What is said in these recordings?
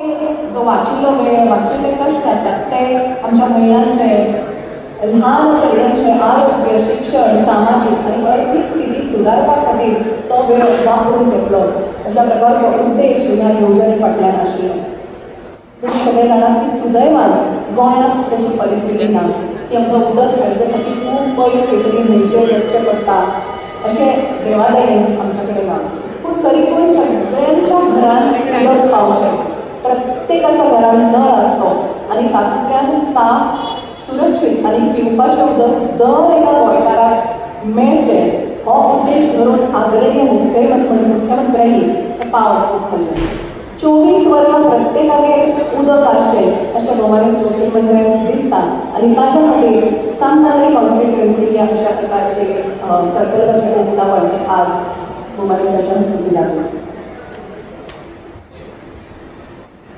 जो वाचिल्लो वेळ वाचिल्ले कश्ट आसात ते आमच्या महिलांचे ल्हान चलयांचे आरोग्य शिक्षण सामाजीक आनी अर्थीक स्थिती सुदारपा खातीर तो वेळ वापरून घेतलो अशा प्रकारचो उद्देश ह्या येवजणे फाटल्यान आशिल्लो. तुम्ही सगळे जाणात की सुदैवान गोंयांत तशी परिस्थिती ना की आमकां उदक हाडचे खातीर खूब पयस खंयतरी न्हंयचेर वचचें पडटा अशें देवादयेन आमचे कडेन ना. पूण तरी पूण सगळ्यांच्या घरांत उदक पावचें, प्रत्येकाच्या घरात नळ असतो आणि तातूंतल्यान साफ सुरक्षीत आणि पिवपाचें उदक दर एका गोंयकाराक मेळचें हो उद्देश धरून आदरणीय मुख्यमंत्र्यांनी हें पावल उखल्लें. 24 वरां प्रत्येकागेर उदक आसचें अशें भोवमानीत मुख्यमंत्र्याक दिसता आनी ताच्या खातीर सांताक्रूज कॉन्स्टिट्युएन्सी अशा प्रकारचे प्रकल्पाचें उक्तावण आज भोवमानीताच्या हस्तुकी जालें.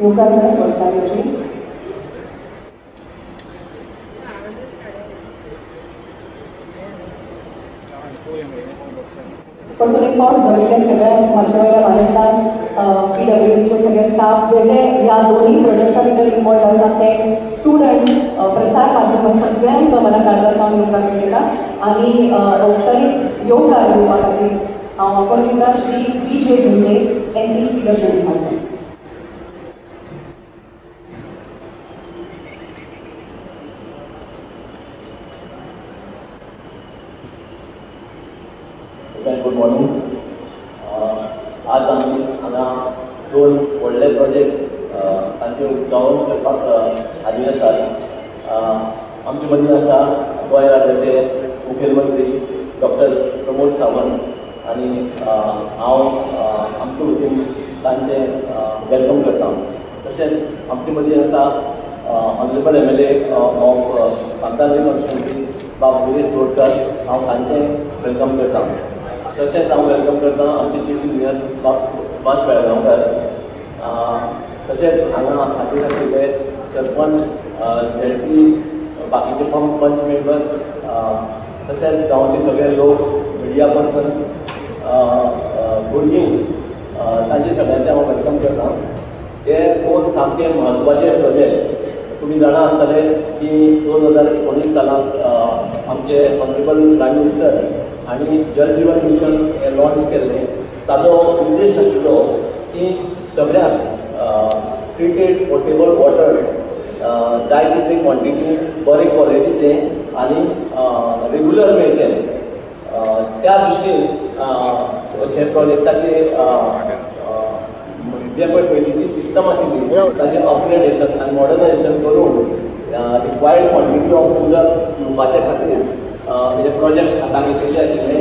योगा सर वस्तावयाची पण तुम्ही फॉर्म भरलेले सगळ्या माझ्या वेळेला महाराष्ट्रात PWDचे सगळे स्टाफ जे जे ह्या दोन्ही प्रोजेक्टा भितर इन्वॉल्व आसात ते स्टुडंट प्रसार माध्यम सगळ्यांक मला काळजासावन योगा केला आणि औपचारीक योगा घेवपा खातीर हांव Aparnita Shri BJ Bhinde SC PWD खातीर. Good morning. आज आम्ही हांगा दोन व्हडले प्रोजेक्ट तांचे उक्तावण करपाक आयिल्ले आसात. आमचे मदीं आसा गोंय राज्याचे मुखेलमंत्री डॉक्टर प्रमोद सावंत आनी हांव आमचे वतीन तांचे वेलकम करता. तशेंच आमचे मदीं आसा honourable MLA of Santacruz constituency बाब गिरीश बोरकार, हांव तांचें वेलकम करता. तशेंच हांव वेलकम करता आमचे चीफ इंजिनियर सुभाष बेळगांवकर. तशेंच हांगा हाजीर आशिल्ले सरपंच ZP बाकीचे पंच मेंबर्स तशेंच गांवचे सगळे लोक मिडिया पर्सन्स भुरगीं तांचे सगळ्यांचे हांव वेलकम करता. हे दोन सामके म्हत्वाचे प्रोजेक्ट. तुम्ही जाणा आसतले की 2019 सालांत आमचे ऑनरेबल प्रायम मिनिस्टर आणि जल जीवन मिशन हे लॉन्च केल्ले. ताचो उद्देश आशिल्लो की सगळ्याक ट्रिटेड पोर्टेबल वॉटर जाय तितले क्वॉन्टिटी बरे क्वॉलिटीचे आनी रेग्युलर मेळचें. त्या दृश्टीन हे प्रोजेक्टाचे जे पळय पयलींची सिस्टम आशिल्ली ताचें अपग्रेडेशन आनी मॉडर्नायजेशन करून रिक्वायर्ड क्वॉन्टिटी ऑफ उदक दिवपाचे खातीर हे प्रोजेक्ट हातान घेतिल्ले आशिल्ले.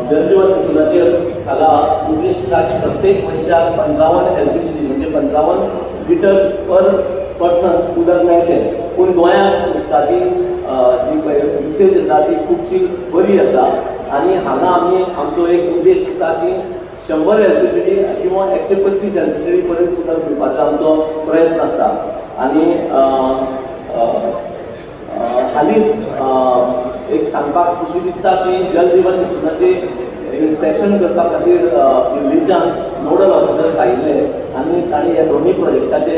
जल जीवन मिशनाचेर हाका उद्देश आसा की प्रत्येक मनशाक 55 LPG म्हणजे 55 लिटर्स पर पर्सन उदक मेळचें. पूण गोंयांत ताची जी पळय युसेज आसा ती खुबशी बरी आसा आनी हांगा आमी आमचो एक उद्देश आसा की 100 LPG किंवा 135 LPG पर्यंत उदक दिवपाचो आमचो प्रयत्न आसता. आनी हालींच एक सांगपाक खुशी दिसता की जल जीवन मिशनाचे इन्स्पेक्शन करपा खातीर दिल्लीच्यान नोडल ऑफिसर्स आयिल्ले आनी तांणी ह्या दोनूय प्रोजेक्टाचे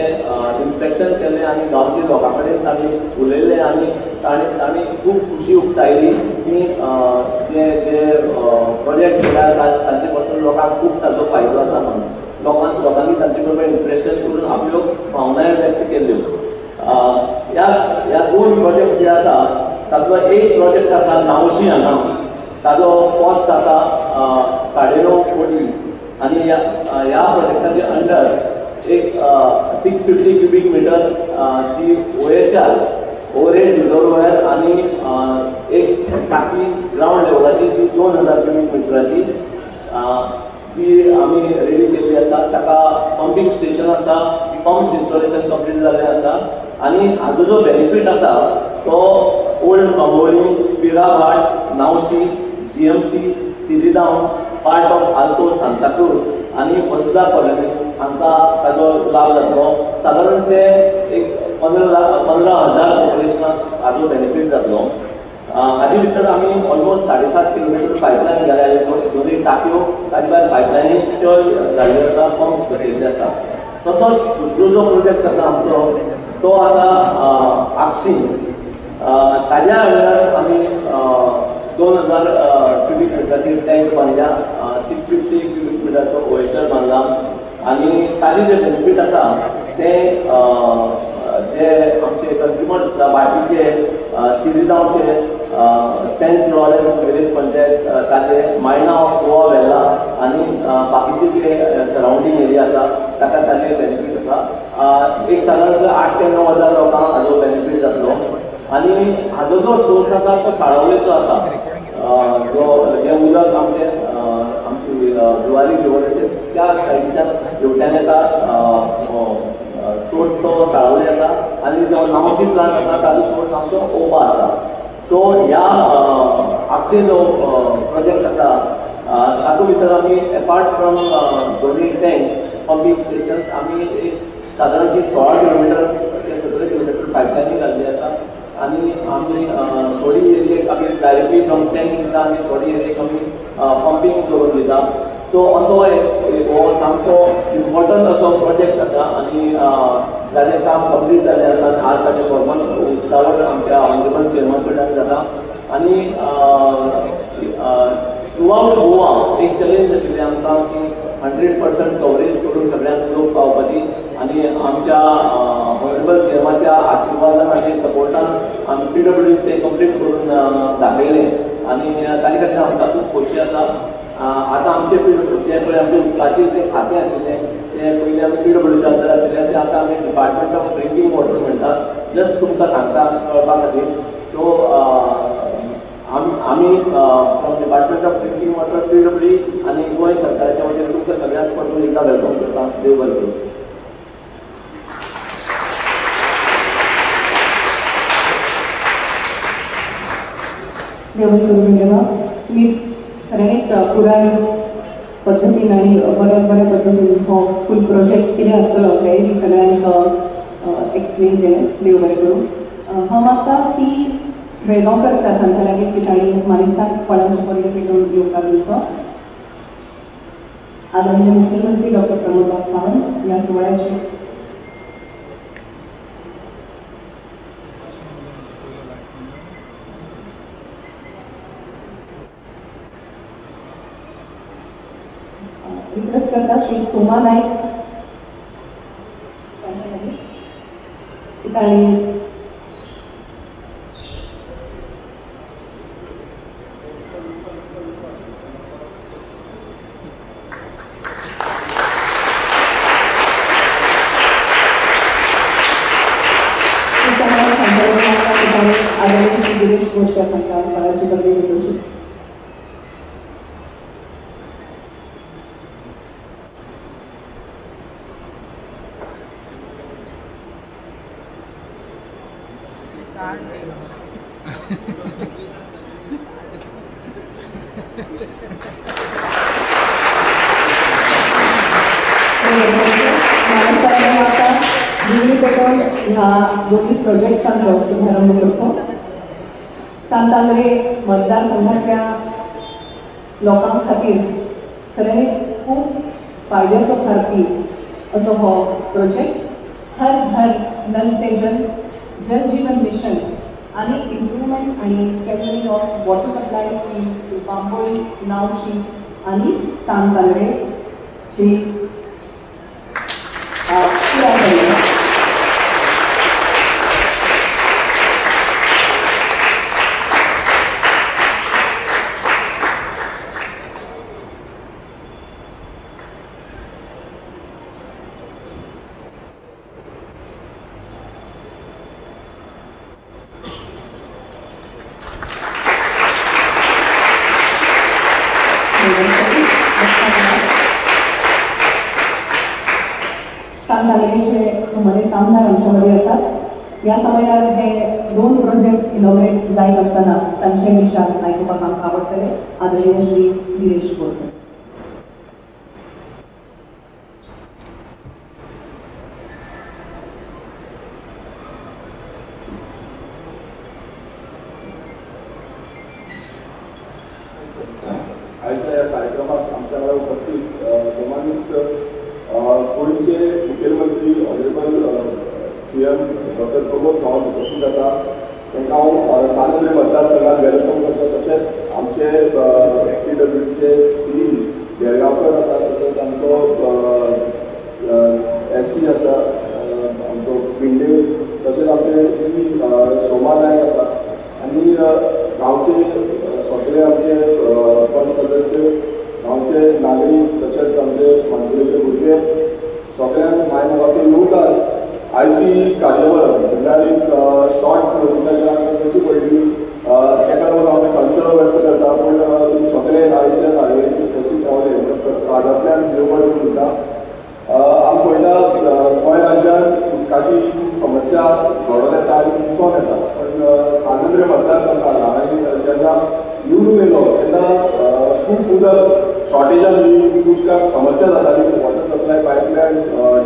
इन्स्पेक्शन केलें आनी गांवच्या लोकां कडेन तांणी उलयलें आनी तांणी खूब खुशी उक्तायली की जे जे प्रोजेक्ट केल्यार तांचे पासून लोकांक खूब ताचो फायदो आसा म्हणून. लोकांनी तांचे बरोबर इम्प्रेशन करून आपल्यो भावनाय व्यक्त केल्ल्यो. ह्या दोन प्रोजेक्ट जे आसा ताचो एक प्रोजेक्ट आसा नावशी हांगा. ताजो कॉस्ट आसा 9.5 कोटी आनी ह्या प्रोजेक्टाचे अंडर एक 650 क्युबिक मिटर ची OHR ओवरहेड रिजर्वयर आनी एक टाकी ग्राउंड लेवलाची जी 2000 क्युबिक मिटराची ती आमी रेडी केल्ली आसा. ताका पंपींग स्टेशन आसा, पंप्स इन्स्टॉलेशन कंप्लीट जाल्लें आसा आनी हाजो जो बेनिफीट आसा तो old Amboli, Pirabhat, Navshi, GMC, Siridao, part of Alto Santacruz आनी वसुधा कॉलनी हांकां ताजो लाभ जातलो. सादारणशे एक 15,000 पॉप्युलेशनाक हाजो बेनिफीट जातलो. हाजे भितर आमी ऑलमोस्ट 7.5 किलोमीटर पायपलायन घाल्या. दोनूय टाकयो ताजे भायर पायपलायनीच्यो जाल्ल्यो आसा, पंप घातिल्ले आसा. तसोच दुसरो जो प्रोजेक्ट आसा आमचो तो आसा आक्षी ताज्या वेळार आमी 2000 क्युबिक मिटराची टँक बांदल्या 650 क्युबिक मिटराचो ओएचआर बांदला आनी ताजे जे बेनिफीट आसा ते जे आमचे कन्ज्युमर्स आसा बाकीचे सिरिजांवचे सेंट लॉरेन्स विलेज पंचायत ताजे मायना ऑफ गोवा वेल्ला आनी बाकीचे जे सरावंडींग एरिया आसा ताका ताजे बेनिफीट आसा एक सादारण 8 ते 9 हजार लोकांक हाजो बेनिफीट जातलो आनी हाजो जो सोर्स आसा तो साळावलेचो आसा जो जे उदक आमचे आमची जुवारी रिवराचे त्या सायडीच्यान हेवट्यान येता सोर्स तो साळावले आसा आनी जो नावची प्लांट आसा ताजो सोर्स आमचो ओबा आसा सो ह्या आमचे जो प्रोजेक्ट आसा तातूंत भितर आमी अपार्ट फ्रॉम दोनी टँक्स पंपींग स्टेशन्स आमी एक सादारणशी 16 किलोमिटर ते 17 किलोमिटर पायपलायनी घाल्ली आसा आनी आमी थोडी एरियेक आमी डायरेक्टली फ्रॉम टँक दिता आनी थोडी एरियेक आमी पंपींग करून दिता सो असो एक हो सामको इम्पॉर्टंट असो प्रोजेक्ट आसा आनी ताजें काम कंप्लीट जालें आसा आनी आज ताजें फॉर्मल उक्तावण आमच्या ऑनरेबल चेअरमन कडल्यान जाता आनी थ्रूआउट गोवा एक चॅलेंज आशिल्लें आमकां की 100% कवरेज करून सगळ्यांक लोक पावपाची आनी आमच्या ऑनरेबल चेअरमनाच्या आशिर्वादान आनी सपोर्टान आमी PWD ते कंप्लीट करून दाखयलें आनी ताजे खातीर आमकां खूब खोशी आसा आतां आमचे जे पळय आमचे उदकाचें तें खातें आशिल्लें तें पयलीं आमी PWD अंडर आशिल्लें तें आतां आमी डिपार्टमेंट ऑफ ड्रिंकींग वॉटर म्हणटात जस्ट तुमकां सांगता कळपा खातीर सो आमी from department of drinking water PWD आनी गोंय सरकाराच्या वतीन तुमकां सगळ्यांक परतून एकदा वेलकम करता देव बरें करूं मी खरेंच पुराय पद्दतीन आनी बऱ्या पद्दतीन हो फूल प्रोजेक्ट कितें आसतलो तेय बी सगळ्यांक एक्सप्लेन केलें देव बरें करूं हांव मागता सी बेळगांवकर सर हांच्या लागीं की तांणी मानिस्तान फळांचे पर्यटन घेवन येवपाक दिवचो आदरणीय मुख्यमंत्री डॉक्टर प्रमोद सावंत ह्या सुवाळ्याचे रिक्वेस्ट करता श्री सोमा नाईक तांणी आदरणीय गिरीश गोष्ट हांकां फळांची पदवी दिवची ह्या दोन्ही प्रोजेक्टांचो शुभारंभ करचो सांतांद्रे मतदारसंघातल्या लोकां खातीर खरेंच खूब फायद्याचो थारपी असो हो प्रोजेक्ट हर घर नल से जल जीवन मिशन आनी इम्प्रुवमेंट आनी strengthening of water supply scheme to Bambolim Navshi आनी सांतांद्रे ची पुराय केली सांतांद्रेचे मध्ये सामनार आमच्यामध्ये आसात या समयार हे दोन प्रोजेक्ट्स इनॉग्रेट जायत आसतना तांचे विचार आयकुपाक आमकां आवडटले आदरणीय श्री गिरीश बोरकर आजच्या या कार्यक्रमात आमच्याकडे उपस्थित गोमानिस्त गोंयचे मुखेलमंत्री डॉक्टर प्रमोद सावंत उपस्थित आसा तांकां हांव सांगली मतदारसंघात वेलकम करता. तशेंच आमचे FTWचे सी बेळगांवकर आसा, तशेंच आमचो SC आसा आमचो पिंडे, तशेंच आमचे सोमा नायक आसा आनी गांवचे सगळे आमचे पंच सदस्य, गांवचे नागरीक, तशेंच आमचे मानकुलेचे भुरगे सगळ्यांक मायमोगाचे येवकार. आयची कार्यावळ म्हणल्यार एक शॉर्ट नोटिसाचेर कशी पडली ताका लागून हांव कल्चर व्यक्त करता. पूण तुमी सगळे आयच्या कार्यावळीची उपस्थित रावले आदांतल्यान देवबड उरता. आमी पळयता गोंय राज्यांत उदकाची समस्या घडोवन येता आनी दिसून येता. पण सांगेंद्र मतदारसंघात हांवें जेन्ना निवडून येयलो तेन्ना खूब उदक शॉर्टेजान जी उदकाक समस्या जाताली, वॉटर सप्लाय पायपलायन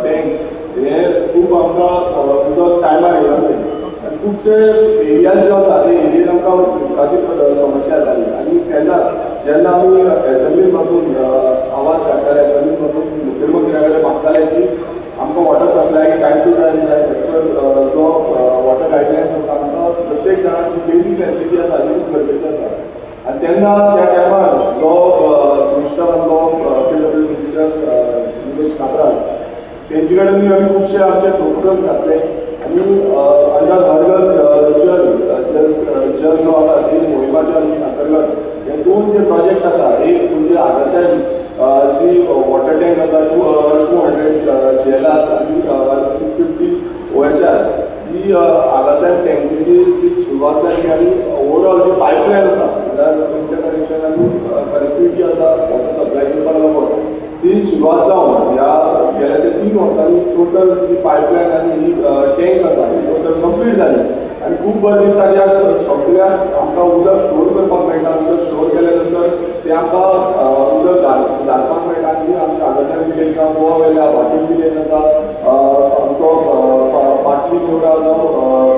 टँक्स हे खूब आमकां उदक टायमार येयनासलें. खुबशे एरियाज जे आसा ते एरियेन आमकां उदकाची समस्या जाताली आनी तेन्ना जेन्ना आमी एसेंब्लीन वचून आवाज काडटाले, एसेंब्लीन वचून मुखेलमंत्र्या कडेन मागताले की आमकां water supply time to time जाय, जो वॉटर गायडलायन्स आसा आमकां प्रत्येक जाणांची बेसीक फेसिलिटी आसा ती खूब गरजेची आसा. आनी तेन्ना त्या टायमार जो मिनिस्टर आमचो FTW मिनिस्टर निलेश काब्राल तेंचे कडेन आमी खुबशे आमचे प्रोग्राम घातले आनी अंडर जल जो आसा ते मोहिमाच्या अंतर्गत हे दोन जे प्रोजेक्ट आसा, एक म्हणजे आगासायन जी वॉटर टँक आसा 200 JLR आनी 650 OHR ही आगासायन टँकीची जी सुरवात जाली आनी ओवरऑल जी पायपलायन आसा म्हणल्यार इंटरकनेक्शन आनी कनेक्टिविटी आसा वॉटर सप्लाय करपाक लागून ती सुरवात जावन ह्या गेल्या ते 3 वर्सांनी टोटल जी पायपलायन आनी ही टँक आसा ही टोटल कंप्लीट जाली. आनी खूब बरें दिसता कित्याक सगळ्याक आमकां उदक स्टोर करपाक मेळटा. उदक स्टोर केल्या नंतर ते आमकां उदक घालपाक मेळटा. आनी आमच्या आगासायन विलेज जावं गोवा वेल्या वाटेर विलेज आसा, आमचो पाटली निवडा जावं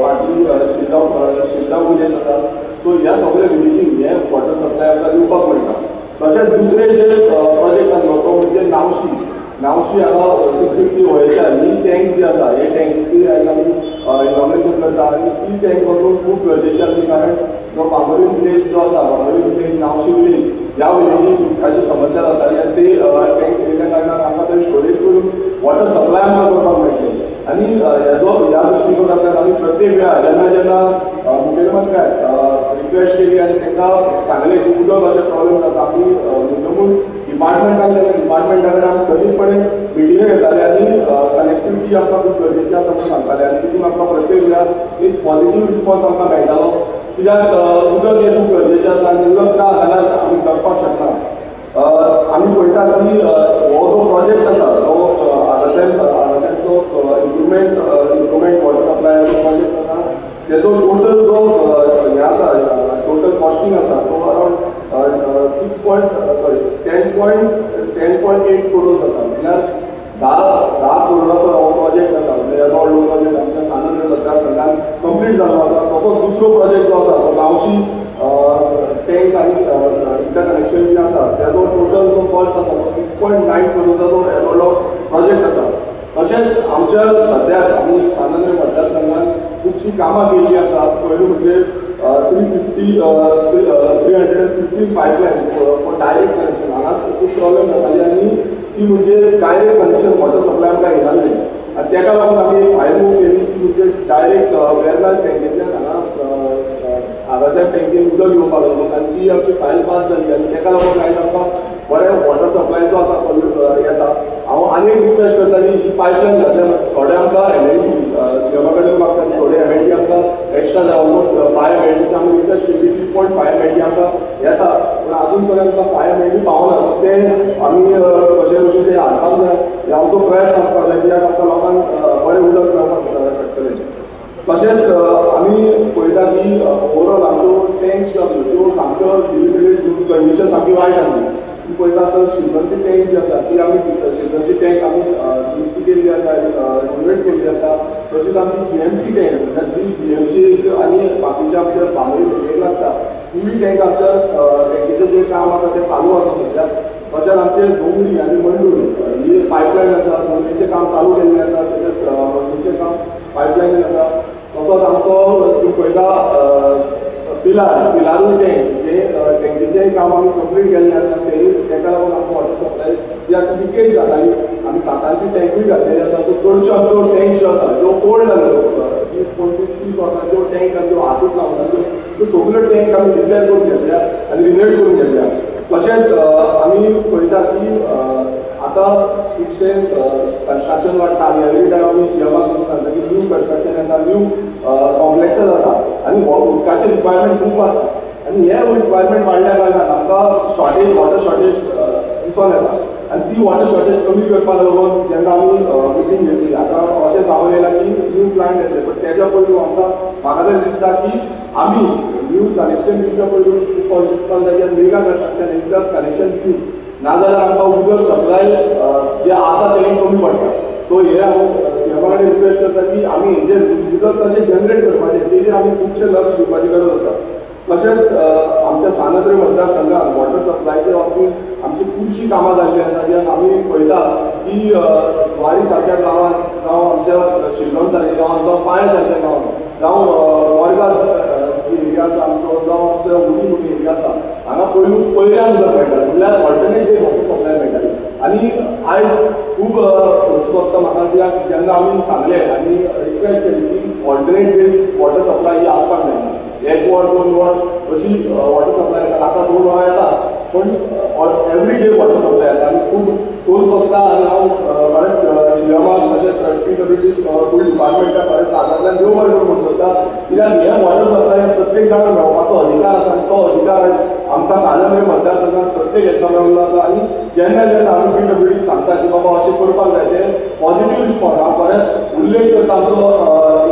पाटली शिरगांव विलेज आसा. सो ह्या सगळ्या विलेजीक हे वॉटर सप्लाय आमकां दिवपाक मेळटा. तशेंच दुसरे जे प्रोजेक्ट आसा तो म्हणजे नावशी हांगा 650 OHR ही टँक जी आसा हे टँकीची आमी इनॉग्रेशन करता आनी ती टँक वचून खूब गरजेची आसली. कारण जो बांबोली विलेज जो आसा, बांबोली विलेज नावशी विलेज ह्या विलेजीक उदकाची समस्या जाताली आनी ते टँक येयल्या कारणान आमकां थंय स्टोरेज करून वॉटर सप्लाय आमकां करपाक मेळटलें. आनी ह्या दृश्टीकोनांतल्यान आमी प्रत्येक वेळार जेन्ना मुखेलमंत्र्याक रिक्वेस्ट केली आनी तांकां सांगलें की उदक अशें प्रॉब्लेम जाता, आमी मुद्दमून डिपार्टमेंटान गेले. डिपार्टमेंटा कडेन आमी कधीचपणे मिटिंग्यो घेताले आनी कनेक्टिविटी आमकां खूब गरजेची आसा म्हणून सांगताले आनी तितून आमकां प्रत्येक वेळार एक पॉझिटीव रिस्पॉन्स आमकां मेळटालो. कित्याक उदक हें खूब गरजेचें आसा आनी उदक ना जाल्यार आमी जगपाक शकना. आमी पळयता की हो जो प्रोजेक्ट आसा तो आगासायनचो इम्प्रुवमेंट वॉटर सप्लायाचो प्रोजेक्ट आसा तेजो टोटल जो हे आसा टोटल कॉस्टिंग आसा तो अरावंड 10.8 करोड आसा. म्हणल्यार 10 करोडाचो हो प्रोजेक्ट आसा. म्हणजे येदो व्हडलो प्रोजेक्ट आमच्या सांगेंद्र मतदारसंघान कंप्लीट जाल्लो आसा. तसोच दुसरो प्रोजेक्ट जो आसा तो नावशी टँक आनी इंटरकनेक्शन जे आसा तेजो टोटल जो कॉस्ट आसा तो 6.9 करोडाचो येदो व्हडलो प्रोजेक्ट आसा. तशेंच आमच्या सद्याक आमी सांगेंद्र मतदारसंघान खुबशीं कामां केल्लीं आसा. पयलीं म्हणजे 315 पायपलायन फॉर डायरेक्ट कनेक्शन हांगा खूब प्रॉब्लेम जाताली आनी ती म्हणजे डायरेक्ट कनेक्शन वॉटर सप्लाय आमकां येनासलें आनी ताका लागून आमी एक फायल मूव केली की म्हणजे डायरेक्ट वेर्नाल टँकेंतल्यान हांगा आगासायन टँकेन उदक येवपाक लागून आनी ती आमची फायल पास जाली आनी ताका लागून आयज आमकां बरें वॉटर सप्लाय जो आसा येता. हांव आनी एक रिक्वेस्ट करता की ही पायपलायन घातल्या थोडे आमकां MLD सीएमा कडेन मागता थोडे MLD आमकां एक्स्ट्रा जाय. ऑलमोस्ट 5 MLD आमी रिक्वेस्ट केली 3.5 MLD आमकां येता पूण अजून पर्यंत आमकां 5 MLD पावना. ते आमी कशे भशेन ते हाडपाक जाय हे आमचो प्रयत्न आसपाक जाय कित्याक आमकां लोकांक बरें उदक मेळपाक शकतलें. तशेंच आमी पळयता की ओवरऑल आमच्यो टँक्स ज्यो आसल्यो त्यो सामक्यो लिमिटेड कंडिशन सामकी वायट आसली. पळयता तर सिल्वरची टँक जी आसा ती आमी सिल्वरची टँक आमी दुरुस्ती केल्ली आसा, रिनोवेट केल्ली आसा. तशीच आमची GMC टँक म्हणल्यार जी GMC आनी बाकीच्या आमच्या बांबोली भुरग्यांक लागता ती टँक आमच्या टँकीचें जें काम आसा तें चालू आसा सद्याक. तशेंच आमचे डोंगरी आनी मंडूर ही पायपलायन आसा, डोंगरीचें काम चालू केल्लें आसा. तशेंच मंडूरचें काम पायपलायन आसा. पिलारूय टँक जे टँकीचेंय काम आमी कंप्लीट केल्लें आसा तेका लागून आमकां वॉटर सप्लाय जी आतां लिकेज जाताली आमी 7 टँकूय घातलेली आसा तो चडश्यो आमच्यो टँक ज्यो आसा ज्यो ओल्ड जाल्यो 20-25 वर्सांच्यो टँक आसा ज्यो हातूंत लावना त्यो सगल्यो टँक आमी रिपेर करून घेतल्या आनी रिनोवेट करून घेतल्या तशेंच आमी पळयता की आतां खुबशे कन्स्ट्रक्शन वाडटा आनी एवरी टायम आमी सीएमाक सांगता की न्यू कन्स्ट्रक्शन येता न्यू कॉम्प्लेक्स जाता आनी उदकाचे रिक्वायरमेंट खूब वाडटा आनी हे रिक्वायरमेंट वाडल्या कारणान आमकां शॉर्टेज वॉटर शॉर्टेज दिसून येता आनी ती वॉटर शॉर्टेज कमी करपाक लागून जेन्ना आमी मिटींग घेतली आतां अशें जावन येयला की न्यू प्लांट येतले बट तेज्या पयलीं आमकां म्हाका तरी दिसता की आमी न्यू कनेक्शन दिवच्या पयलीं जाग्यार मेगा कन्स्ट्रक्शन इंटर कनेक्शन दिवं नाजाल्यार आमकां उदक सप्लाय जे आसा तें कमी पडटा सो हे हांव सीएमा कडेन रिक्वेस्ट करता की आमी हेजेर उदक कशें जनरेट करपाचें तेजेर आमी खुबशे लक्ष दिवपाची गरज आसा तशेंच आमच्या सानद्री मतदारसंघात वॉटर सप्लायच्या बाबतींत आमची खुबशीं कामां जाल्लीं आसा ज्यात आमी पळयता की वारी सारक्या गांवांत जावं आमच्या शिल्लोण सारक्या गांवांत जावं पाळे सारक्या गांवांत जावं मोरगांव जी एरिया आसा आमचो जावं आमचो उडी एरिया आसा हांगा पयल्यान उदक मेळटा म्हणल्यार ऑल्टरनेट डे वॉटर सप्लाय मेळटाली आनी आयज खूब खोस म्हाका कित्याक जेन्ना आमी सांगलें आनी रिक्वेस्ट केली की ऑल्टरनेट डे वॉटर सप्लाय ही आसपाक जायना 1 वर 2 वर अशी वॉटर सप्लाय येता आतां 2 वरां येता पण एवरी डे वॉटर सप्लाय येता आनी खूब खोस भोगता आनी हांव खरेंच सीएमाक तशेंच PWD फूल डिपार्टमेंटाक खरेंच हातांतल्यान देव बरें करूं म्हणून सोदता कित्याक हे वॉटर सप्लाय प्रत्येक जाणां मेळपाचो अधिकार आसा आनी तो अधिकार आमकां सानद्री मतदारसंघात प्रत्येक हेका मेळिल्लो आसा आनी जेन्ना जेन्ना आमी PWD सांगता की बाबा अशें करपाक जाय तें पॉझिटीव रिस्पॉन्स हांव खरेंच उल्लेख करता आमचो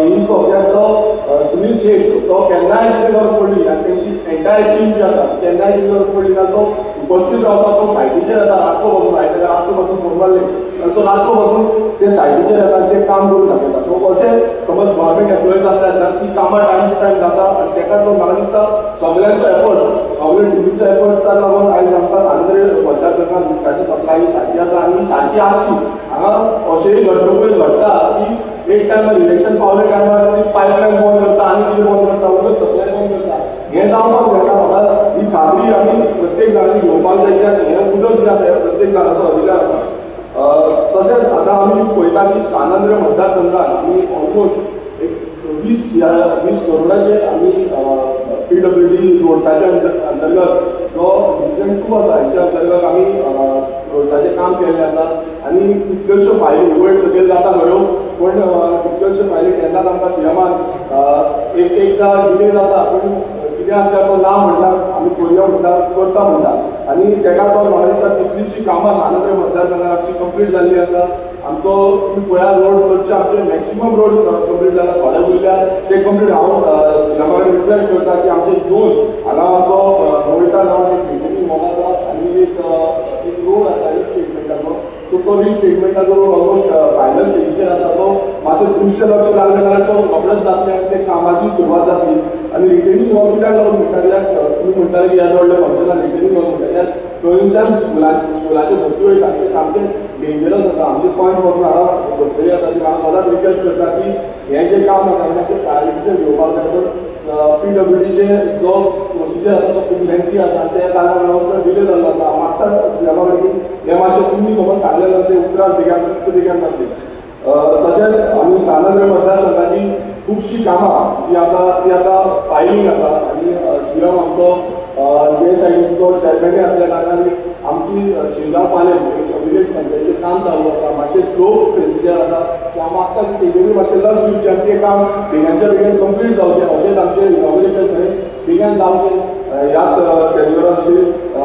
एईचो कित्याक तो सुनील शेट तो केन्नाय कितें गरज पडली आनी तेंची एंटायर टीम जी आसा केन्नाय कितें गरज पडली जाल्यार तो उपस्थित रावता तो सायटीचेर येता रातचो बसून आयतार रातचो बसून फोन मारले आनी तो रातचो बसून ते सायटीचेर येता आनी ते काम करून दाखयता सो अशें समज गव्हर्मेंट एम्प्लॉयज आसल्यार जाल्यार ती कामां टायम टू टायम जाता आनी तेका तो म्हाका दिसता सगळ्यांचो एफर्ट सगळे टिमीचो एफर्ट्साक लागून आयज आमकां सानद्री मतदारसंघात उदकाची सप्लाय सारकी आसा आनी सारकी आसची हांगा अशेंय घडणुको घडटा की एक टायमार इलेक्शन पावले टायमार ती पायपलायन बंद करता आनी कितें बंद करता उदक सप्लाय बंद करता हें जावपाक जायना म्हाका ही खात्री आमी प्रत्येक जाणांनी घेवपाक जाय कित्याक हें उदक जें आसा हें प्रत्येक जाणांचो अधिकार आसा तशेंच आतां आमी पळयता की सानद्री मतदारसंघात आमी ऑलमोस्ट एक 20 करोडाचे आमी PWD रोड्साच्या अंतर्गत जो डिव्हिजन 2 आसा हेच्या अंतर्गत आमी रोड्साचें काम केल्लें आसा आनी कितल्योश्यो फायली वयर सकयल जाता खऱ्यो पण कितल्योश्यो फायली केन्नाच आमकां सीएमान एकदां डिले जाता पूण कितें आसता तो ना म्हणटा आमी करूया म्हणटा करता म्हणटा आनी तेका तो म्हाका दिसता कितलींशीं कामां सानद्री मतदारसंघात आमची कंप्लीट जाल्ली आसा आमचो तुमी पळयात रोड चडशे आमचे मॅक्सिमम रोड कंप्लीट जाला थोडे उरल्या ते कंप्लीट हांव सीएमा कडेन रिक्वेस्ट करता की आमचे 2 हांगा आमचो मोळटा जावन एक मेंटेनिंग हॉल आसा आनी एक रोड आसा रिस्टेटमेंटाचो तो रिस्टेटमेंटाचो रोड ऑलमोस्ट फायनल स्टेजीचेर आसा तो मातशें खुबशें लक्ष लागलें जाल्यार तो रोखडेंच जातलें आनी ते कामाची सुरवात जातली आनी रिटेनिंग हॉल कित्याक लागून म्हणटा कित्याक तुमी म्हणटा की ह्या व्हडल्या फंक्शनाक रिटेनिंग हॉल म्हणटा कित्याक थंयच्यान स्कुलाच्यो बसी वयता ते सामकें डेंजरस आसा आमचे पॉयंट वचून हांगा बसलेली आसा ती हांव सदांच रिक्वेस्ट करता की हें जें काम आसा मातशें काळजीचेर घेवपाक जाय पण PWDचे जो प्रोसिजर आसा तो खूब लेंथी आसा त्या कारणान लागून डिले जाल्लो आसा हांव मागता सीएमा कडेन की हें मातशें तुमी समज सांगलें जाल्यार तें उपरांत बेगीन जातलें तशेंच आमी सानद्री मतदारसंघाची खुबशीं कामां जी आसा ती आतां फायलींग आसा आनी सीएम आमचो जे सायडीचो चॅरमॅनूय आसल्या कारणान आमची शिरगांव पाले विलेज पंचायतीचें काम चालू आसा मातशें स्लो प्रोसिजर आसा हांव मागता की तेजेरूय मातशें लक्ष दिवचें आनी तें काम बेगीनच्या बेगीन कंप्लीट जावचें अशेंच आमचें इनॉग्रेशन थंय बेगीन जावचें ह्याच शेड्युलाची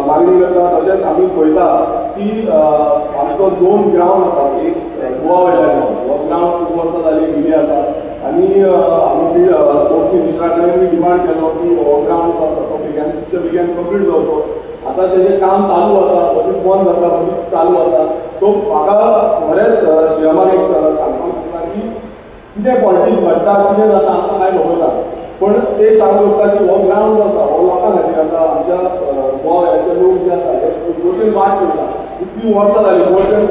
मागणी करता तशेंच आमी पळयता की आमचो 2 ग्रावंड आसा एक गोवा वेल्ल्या ग्रावंड हो ग्रावंड खूब वर्सां जालीं डिले आसा आनी आमी स्पोर्ट्स मिनिस्टरा कडेन डिमांड केलो की हो ग्रावंड जो आसा तो बेगीनच्या बेगीन कंप्लीट जावचो आतां तेजें काम चालू आसा मदींच बंद जाता मदींच चालू आसा सो म्हाका खरेंच सीएमान एक सांगपाक सोदता की कितें पॉलिटिक्स घडटा कितें जाता आमकां कांय खबर ना पण ते सांगूं सोदता की हो ग्रावंड जो आसा हो लोकां खातीर आसा आमच्या गोव्याचे लोक जे आसा हे गोटेन वाट करता इतलीं वर्सां जालीं मोर दॅन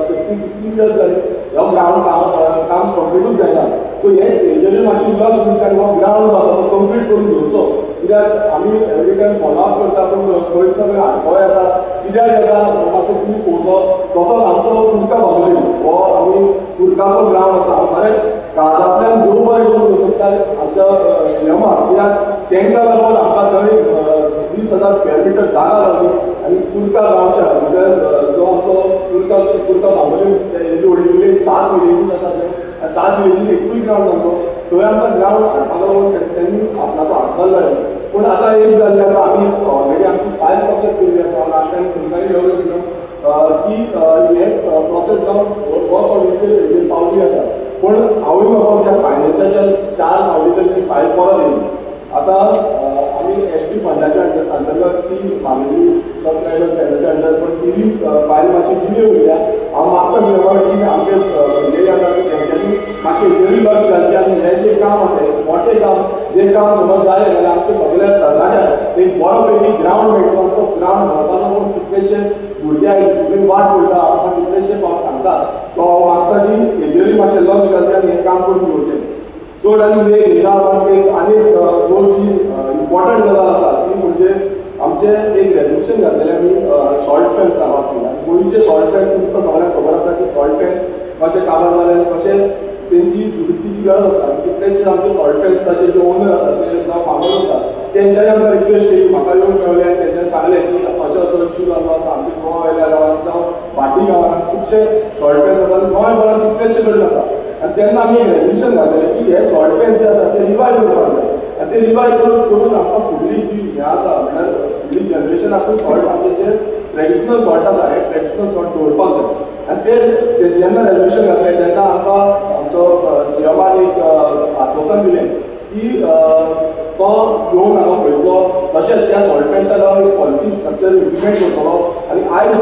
15 इयर्स जालीं हो ग्रावंड काम कंप्लीटूच जायना सो हेजेरूय मातशें लक्ष दिवचें आनी हो ग्रावंड जो आसा तो कंप्लीट करून घेवचो कित्याक आमी एवरी टायम फॉलोअप करता पूण खंय खंय आडखळ येता कित्याक येता म्हाका तुमी पळोवचो तसोच आमचो कुर्का बांबोली हो आमी कुर्काचो ग्रावंड आसा बरेच काळजांतल्यान देव बरें करून दवरता आमच्या सीएमाक कित्याक तांकां लागून आमकां थंय 20,000 स्क्वेअर मिटर जागा लागली आनी कुर्का गांवच्या भितर जो आमचो कुर्का बांबोली हेजी व्हडली विलेज 7 विलेजीस आसा थंय 7 विलेजीस एकूय ग्रावंड आमचो थंय आमकां ग्रावंड हाडपाक लागून त्यांनी आपणाचो हातभार लायलो पूण आतां एक जाल्लें आसा आमी ऑलरेडी आमची फायल प्रोसेस केल्ली आसा लास्ट टायम सरकारी लेवल की हे प्रोसेस जावन वर्क ऑर्डरीचेर पावली आसा पूण हांवूय म्हाका त्या फायनान्साच्या 4 फावटी ती फायल परत येयली आतां आमी एसटी फंडाच्या अंतर्गत ती मागणी सबस्क्रायबर फंडाच्या अंडर पण ती फायल मातशी डिले उरल्या हांव मागता की आमचे भरलेले आसा तेंच्यांनी मातशें हेजेरूय लक्ष घालचें आनी हें जें काम आसा मोठें काम जें काम समज जालें जाल्यार आमचे सगळ्या तरणाट्यांक एक बरो पैकी ग्रावंड मेळटलो तो ग्रावंड घालपाक लागून कितलेशे भुरग्यांक वाट पडटा आमकां कितलेशे फावट सांगता तो हांव मागता की हेजेरूय मातशें लक्ष घालचें आनी हें काम करून घेवचें चड आनी वेग घेयना पण आनी दोन जी इम्पॉर्टंट गजाल आसा ती म्हणजे आमचे एक रेजोल्युशन घातलेलें आमी सॉल्ट पॅन्स बाबतींत आनी गोंयचे सॉल्ट पॅन्स तुमकां सगळ्यांक खबर आसा की सॉल्ट पॅन्स कशें काबार जाले आनी कशें तेंची दुरुस्तीची गरज आसा कितलेशे आमचे सॉल्ट पॅन्साचे जे ओनर आसा ते जावं फार्मर आसा तेंच्यांनी आमकां रिक्वेस्ट केली म्हाका येवन मेळ्ळे आनी तेंच्यांनी सांगलें की अशें असो इश्यू जाल्लो आसा आमचे गोवा वेल्या गांवांत जावं भाटी गांवांत खुबशे सॉल्ट पॅन्स आसा आनी गोंयभरांत कितलेशे कडेन आसा आनी तेन्ना आमी एक रेजोल्युशन घातलेलें की हे सॉल्ट पॅन्स जे आसा ते रिवायव करपाक जाय आनी ते रिवायव करून आमकां फुडली जी हें आसा म्हणल्यार फुडली जनरेशनाकूय सॉल्ट आमचे जे ट्रेडिशनल सॉल्ट आसा हे ट्रेडिशनल सॉल्ट दवरपाक जाय आनी ते जेन्ना रेजोल्युशन घातलें तेन्ना आमकां आमचो सीएमान एक आश्वासन दिलें की तो घेवन हांगा पळयतलो तशेंच त्या सॉल्ट पॅन्सा लागून एक पॉलिसी स्ट्रक्चर इम्प्लिमेंट करतलो आनी आयज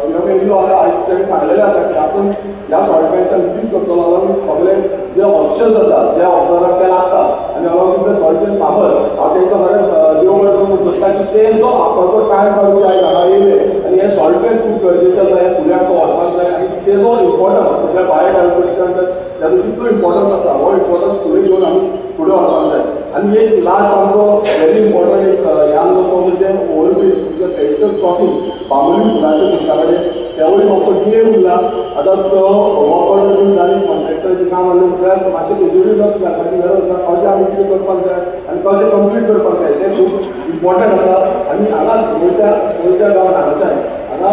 सीएम येयलो आसा आयज तेणें सांगलेलें आसा की आपूण ह्या सॉल्ट पॅन्सा विजीट करतलो लागून सगळे जे ऑप्शन्स आसा ज्या ऑफिसरांक ते लागता आनी हांगा तुमचे सॉल्ट पॅन्स फार्मर हांव तांकां सगळें देव बरें करून सोदता की तेंचो आपणाचो टायम काडून आयज हांगा येयले आनी हे सॉल्ट पॅन्स खूब गरजेचे आसा हे फुड्याक तो व्हरपाक जाय आनी तेजो इम्पॉर्टन्स म्हटल्यार बायोडायवर्सिटी ताजो जितलो इम्पॉर्टन्स आसा हो इम्पॉर्टन्स फुडें घेवन आमी फुडें व्हरपाक जाय आनी एक लास्ट आमचो व्हेरी इम्पॉर्टंट एक हे आमचो तो म्हणजे ओवरब्रीज म्हणजे ट्रेडिशनल क्रॉसींग बांबोली फुलाचे तुमच्या कडेन तेवूय फक्त डिले उरला आतां तो वर्क ऑर्डर जाली कॉन्ट्रॅक्टराचें काम आसलें म्हटल्यार मातशें तेजेरूय लक्ष घालपाची गरज आसा कशें आमी कितें करपाक जाय आनी कशें कंप्लीट करपाक जाय तें खूब इम्पॉर्टंट आसा आनी हांगा गोंयच्या गांवांत हांगाच्यान हांगा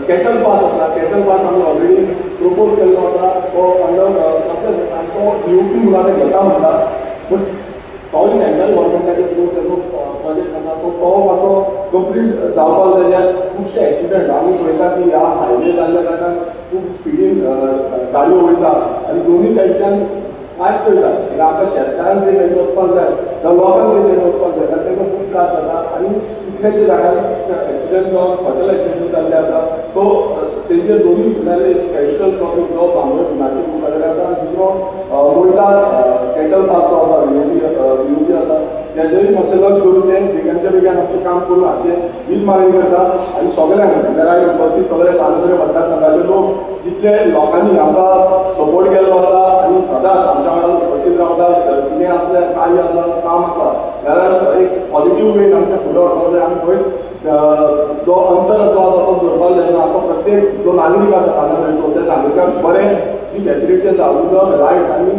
कॅटल पास आसा कॅटल पास आमी ऑलरेडी प्रपोज केल्लो आसा तो अंडर तशेंच तो येवपी मुलांचे घेता म्हणटा पूण तोय सेंट्रल गव्हर्मेंटाचे थ्रू तेजो प्रोजेक्ट आसा तो मातसो कंप्लीट जावपाक जाय कित्याक खुबशे एक्सिडंट आमी पळयता की ह्या हायवे जाल्ल्या कारणान खूब स्पिडीन गाडयो वयता आनी दोनूय सायडीच्यान कांयच पळयता आनी आमकां शेतकारांक ते सायडीन वचपाक जाय जावं लोकांक ते सायडीन वचपाक जाय जाल्यार तांकां खूब त्रास जाता आनी कितलेशे जाग्यार एक्सिडंट जावन फटल एक्सिडंट जाल्ले आसा तो तेंचे दोनूय फुडारी ट्रेडिशनल क्रॉसींग जो बांबोळे फुलाचे फुलाचे आसा दुसरो गोल्डा कॅटल पास जो आसा विरोधी आसा तेजेरूय मातशें लक्ष करून तें बेगांच्या बेगान आमचें काम करून हाचें हीच मागणी करता आनी सगळ्यांक म्हणल्यार आयज उपस्थित सगळे सालुगरे मतदारसंघाचे लोक जितले लोकांनी आमकां सपोर्ट केल्लो आसा आनी सदांच आमच्या वांगडा उपस्थित रावता कितें आसलें काय आसा काम आसा जाल्यार एक पॉझिटीव वेन आमच्या फुडें व्हरपाक जाय आनी खंय जो अंतर जो आसा तो दवरपाक जायना असो प्रत्येक जो नागरीक आसा हांगा मेळटलो त्या नागरिकांक बरें जी फॅसिलिटी आसा उदक लायट आनी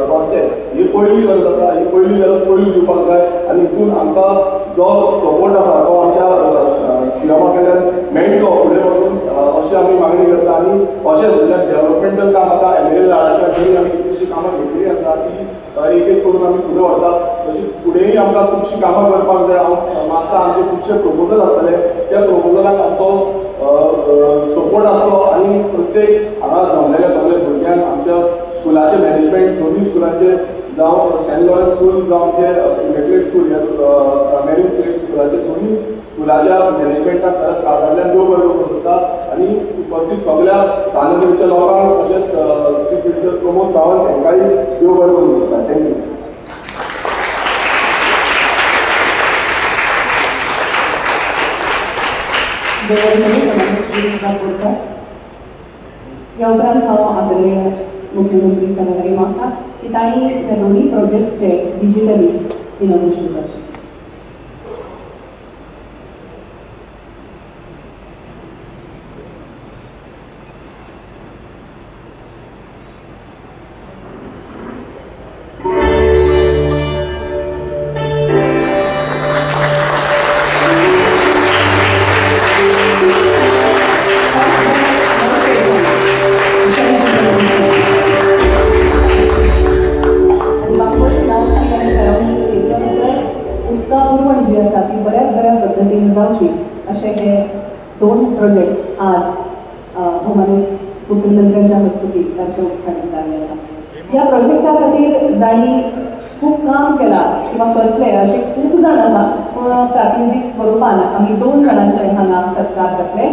रस्ते ही पयली गरज आसा ही पयली गरज पयली दिवपाक जाय आनी हितून आमकां जो सपोर्ट आसा तो आमच्या सीएमा कडल्यान मेळटलो फुडें वचून अशी आमी मागणी करता आनी अशेंच म्हणजे डेव्हलपमेंटल काम आतां एमएलए लाडाच्या जरी आमी कितलीशीं कामां घेतली आसा ती एक एक करून आमी फुडें व्हरता तशी फुडेंय आमकां खुबशीं कामां करपाक जाय हांव मागता आमचे खुबशे प्रपोजल आसतले त्या प्रपोजलाक आमचो सपोर्ट आसलो आनी प्रत्येक हांगा जमलेल्या सगळे भुरग्यांक आमच्या स्कुलाचे मॅनेजमेंट दोनूय स्कुलाचे जावं सेंट लॉरन्स स्कूल जावं आमचे इमॅक्युलेट स्कूल मेरी स्कुलाचे दोनूय स्कुलाच्या मॅनेजमेंटाक खरंच काळजांतल्यान देव बरें करूं सोदता आनी उपस्थित सगळ्या सालुगरेच्या लोकांक तशेंच चीफ मिनिस्टर प्रमोद सावंत हांकांय देव बरें करूं सोदता थँक्यू ह्या उपरांत हांव आदरणीय मुख्यमंत्री सांगलें म्हाका की तांणी हे दोनूय प्रोजेक्ट्सचे डिजिटली इनोव्हेशन करचें. दोन प्रोजेक्ट आज भौमानीस मुख्यमंत्र्यांच्या हस्तुकी तांचें उद्घाटन जाल्लें आसा. ह्या प्रोजेक्टा खातीर जाणी खूब काम केलां किंवा करतले अशे खूब जाण आसा. पूण प्रातिनिधीक स्वरुपान आमी दोन जाणांचे हांगा सत्कार करतले.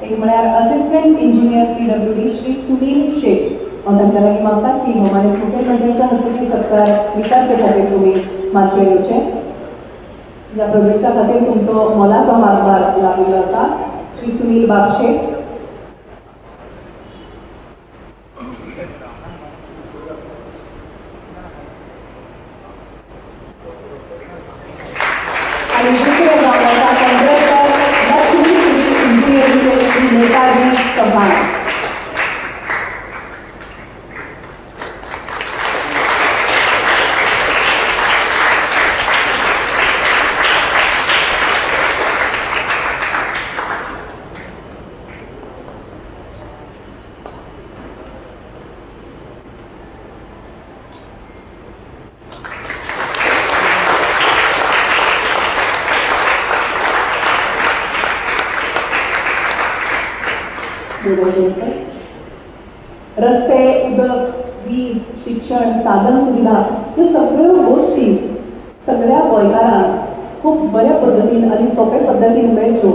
एक म्हळ्यार assistant engineer PWD Shri Sunil Shaikh. हांव तांच्या लागीं मागता की भौमानीस मुख्यमंत्र्यांच्या हस्तुकी सत्कार स्विकारचे खातीर तुमी मातशें येवचें. ह्या प्रोजेक्टा खातीर तुमचो मोलाचो हातभार लागिल्लो आसा. श्री सुनील बागशे. आणि दुसरे जावन आसा कॉन्ट्रॅक्टर लक्ष्मी इंजिनियरींगचे नेताजी चव्हाण. रस्ते, उदक, वीज, शिक्षण, साधन सुविधा ह्यो सगळ्यो गोष्टी सगळ्या गोंयकारांक खूब बऱ्या पद्दतीन आनी सोंपे पद्दतीन मेळच्यो,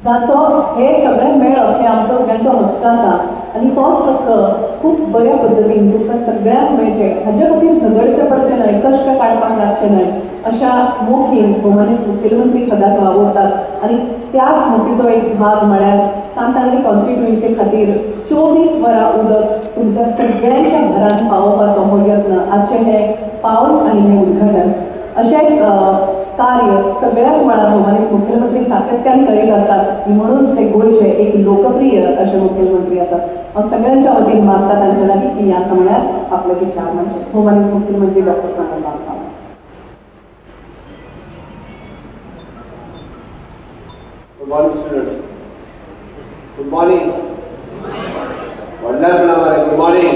जाचो हे सगळें मेळप हे आमचो सगळ्यांचो हक्क आसा. आनी तोच हक्क खूब बऱ्या पद्दतीन तुमकां सगळ्यांक मेळचे हाचे खातीर झगडचें पडचें न्हय, कश्ट काडपाक लागचें न्हय अशा मोखीन भौमानीस मुखेलमंत्री सदांच वावुरतात. आनी त्याच मोखीचो एक भाग म्हळ्यार सांताक्रूज कॉन्स्टिट्युएन्सी खातीर 24 वरां उदक तुमच्या सगळ्यांच्या घरांत पावोवपाचो हो यत्न. आजचें हें पावल आनी हें उद्घाटन अशेंच कार्य सगळ्याच मळार भौमानीस मुखेलमंत्री सातत्यान करीत आसात. म्हणूनच ते गोंयचे एक लोकप्रिय असे मुखेलमंत्री आसात. हांव सगळ्यांच्या वतीन मागता तांचे लागीं की ह्या समयार आपले विचार मांडचे. भौमानीस मुखेलमंत्री doctor Chandrakant Sawant. Good morning, students. Good morning. Good morning.